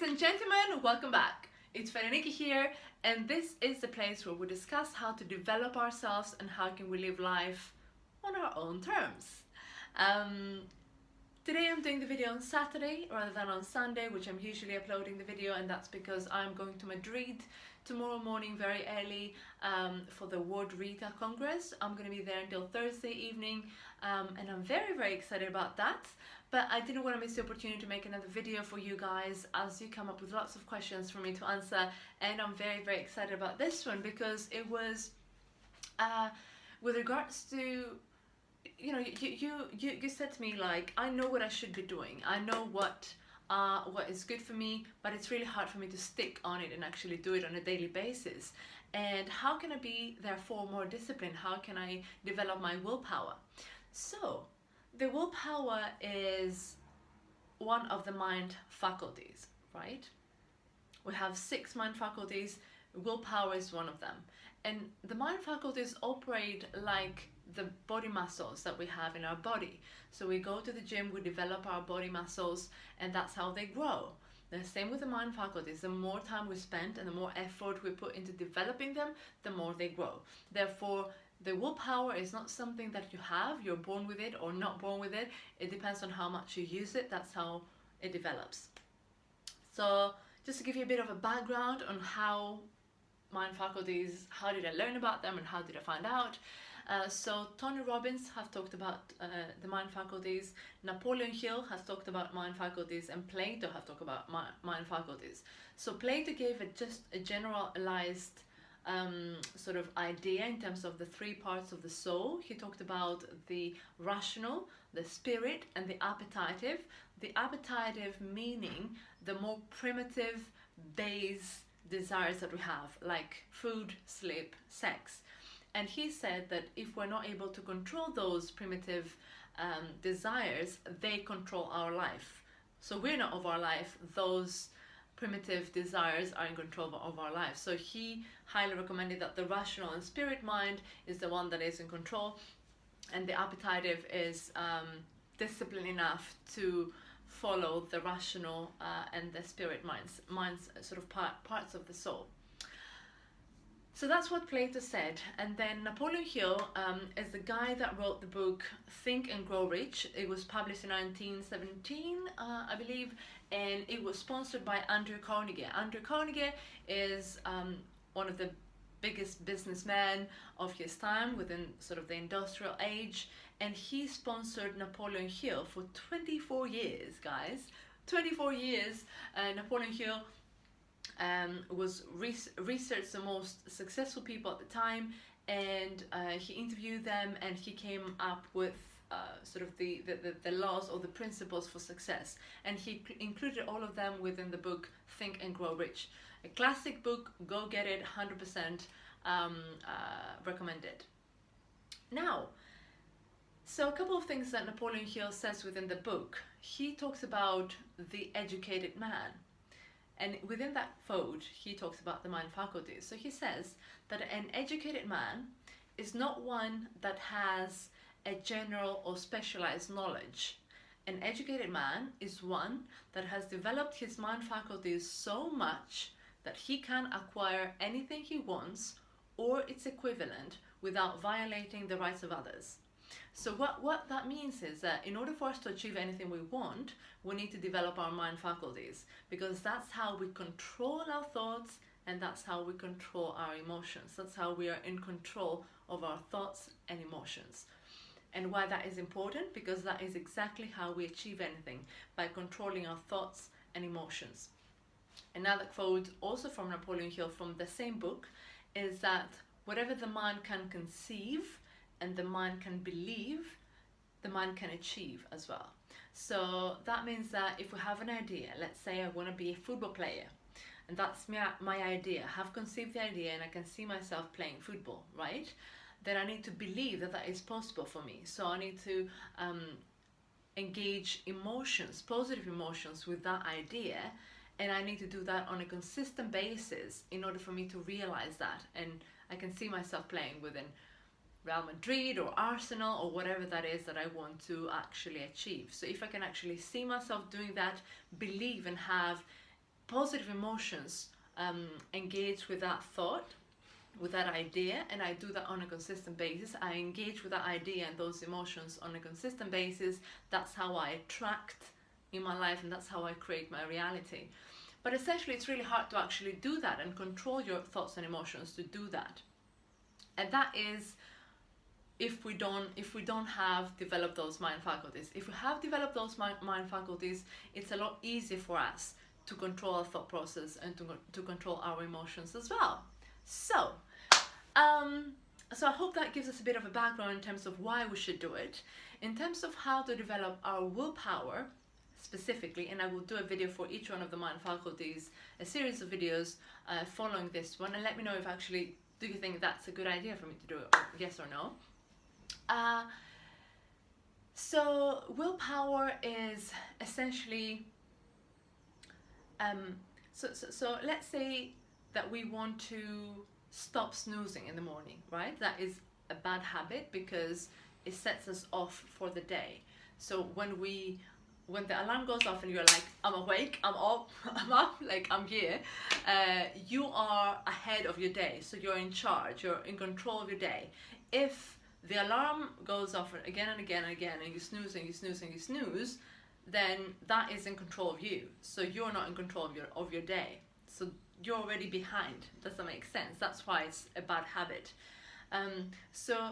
and gentlemen, welcome back. It's Ferenike here, and this is the place where we discuss how to develop ourselves and how can we live life on our own terms. Today I'm doing the video on Saturday rather than on Sunday, which I'm usually uploading the video, and that's because I'm going to Madrid tomorrow morning very early for the World Retail Congress. I'm going to be there until Thursday evening, and I'm very excited about that. But I didn't want to miss the opportunity to make another video for you guys as you come up with lots of questions for me to answer, and I'm very excited about this one because it was with regards to, you know, you said to me, like, I know what I should be doing, I know what is good for me, but it's really hard for me to stick on it and actually do it on a daily basis. And how can I be therefore more disciplined? How can I develop my willpower? So the willpower is one of the mind faculties, right? We have 6 mind faculties. Willpower is one of them, and the mind faculties operate like the body muscles that we have in our body. So we go to the gym, we develop our body muscles, and that's how they grow. The same with the mind faculties. The more time we spend and the more effort we put into developing them, the more they grow. Therefore, the willpower is not something that you have, you're born with it or not born with it. It depends on how much you use it. That's how it develops. So just to give you a bit of a background on how mind faculties, how did I learn about them and how did I find out? So Tony Robbins have talked about the mind faculties, Napoleon Hill has talked about mind faculties, and Plato have talked about mind faculties. So Plato gave just a generalized sort of idea in terms of the 3 parts of the soul. He talked about the rational, the spirit, and the appetitive. The appetitive meaning the more primitive base desires that we have, like food, sleep, sex. And he said that if we're not able to control those primitive desires, they control our life. So we're not of our life, those primitive desires are in control of our life. So he highly recommended that the rational and spirit mind is the one that is in control, and the appetitive is disciplined enough to follow the rational and the spirit minds sort of parts of the soul. So that's what Plato said. And then Napoleon Hill is the guy that wrote the book Think and Grow Rich. It was published in 1917, I believe, and it was sponsored by Andrew Carnegie. Andrew Carnegie is one of the biggest businessmen of his time within sort of the industrial age, and he sponsored Napoleon Hill for 24 years, guys. 24 years. Napoleon Hill was researched the most successful people at the time, and he interviewed them, and he came up with sort of the laws or the principles for success, and he included all of them within the book Think and Grow Rich. A classic book, go get it, 100% recommended. Now, so a couple of things that Napoleon Hill says within the book. He talks about the educated man. And within that quote, he talks about the mind faculties. So he says that an educated man is not one that has a general or specialized knowledge. An educated man is one that has developed his mind faculties so much that he can acquire anything he wants or its equivalent without violating the rights of others. So what that means is that in order for us to achieve anything we want, we need to develop our mind faculties, because that's how we control our thoughts, and that's how we control our emotions. That's how we are in control of our thoughts and emotions. And why that is important? Because that is exactly how we achieve anything, by controlling our thoughts and emotions. Another quote also from Napoleon Hill from the same book is that whatever the mind can conceive and the mind can believe, the mind can achieve as well. So that means that if we have an idea, let's say I want to be a football player, and that's my idea, I have conceived the idea and I can see myself playing football, right? Then I need to believe that that is possible for me. So I need to engage emotions, positive emotions with that idea, and I need to do that on a consistent basis in order for me to realize that. And I can see myself playing within Real Madrid or Arsenal or whatever that is that I want to actually achieve. So if I can actually see myself doing that, believe and have positive emotions engage with that thought, with that idea, and I do that on a consistent basis. I engage with that idea and those emotions on a consistent basis. That's how I attract in my life, and that's how I create my reality. But essentially, it's really hard to actually do that and control your thoughts and emotions to do that. And that is if we don't have developed those mind faculties. If we have developed those mind faculties, it's a lot easier for us to control our thought process and to control our emotions as well. So I hope that gives us a bit of a background in terms of why we should do it. In terms of how to develop our willpower specifically, and I will do a video for each one of the mind faculties, a series of videos following this one, and let me know if actually, do you think that's a good idea for me to do it, yes or no? So willpower is essentially, so let's say that we want to stop snoozing in the morning, right? That is a bad habit because it sets us off for the day. So when the alarm goes off and you're like, I'm awake, I'm up, like I'm here, you are ahead of your day. So you're in charge, you're in control of your day. If the alarm goes off again and again and again, and you snooze and you snooze and you snooze, then that is in control of you. So you're not in control of your day. So you're already behind. Does that make sense? That's why it's a bad habit. So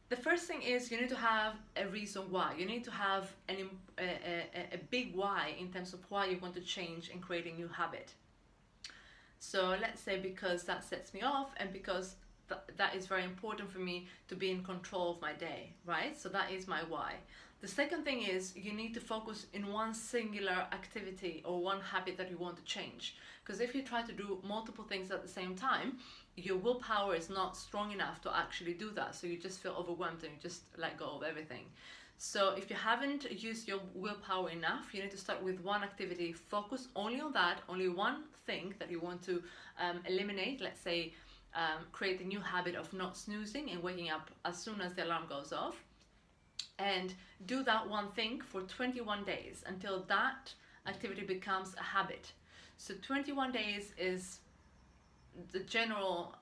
the first thing is you need to have a reason why. You need to have a big why in terms of why you want to change and create a new habit. So let's say because that sets me off, and because that is very important for me to be in control of my day, right? So that is my why. The second thing is you need to focus in one singular activity or one habit that you want to change. Because if you try to do multiple things at the same time, your willpower is not strong enough to actually do that. So you just feel overwhelmed and you just let go of everything. So if you haven't used your willpower enough, you need to start with one activity, focus only on that, only one thing that you want to eliminate. Let's say create a new habit of not snoozing and waking up as soon as the alarm goes off. And do that one thing for 21 days until that activity becomes a habit. So 21 days is the general,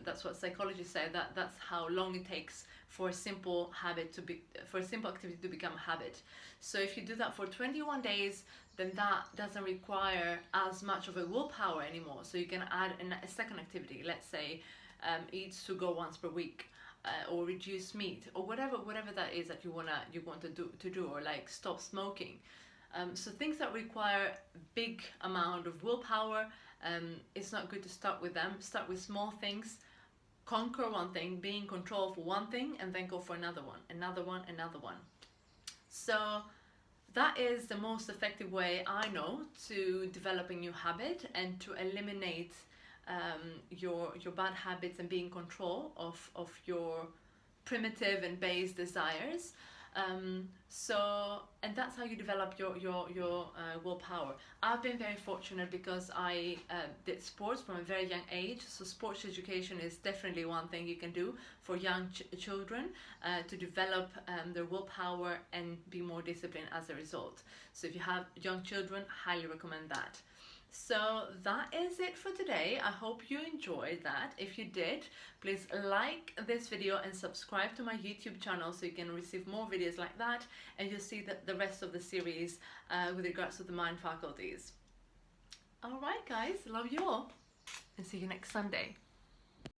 that's what psychologists say, that's how long it takes for a simple habit for a simple activity to become a habit. So if you do that for 21 days, then that doesn't require as much of a willpower anymore. So you can add a second activity, let's say eat to go once per week. Or reduce meat, or whatever that is that you want to do, or like stop smoking. So things that require big amount of willpower, it's not good to start with them. Start with small things, conquer one thing, be in control for one thing, and then go for another one. So that is the most effective way I know to develop a new habit and to eliminate your bad habits and be in control of your primitive and base desires. And that's how you develop your willpower. I've been very fortunate because I did sports from a very young age. So sports education is definitely one thing you can do for young children to develop their willpower and be more disciplined as a result. So if you have young children, highly recommend that. So that is it for today. I hope you enjoyed that. If you did, please like this video and subscribe to my YouTube channel so you can receive more videos like that, and you'll see the rest of the series with regards to the mind faculties. Alright guys, love you all and see you next Sunday.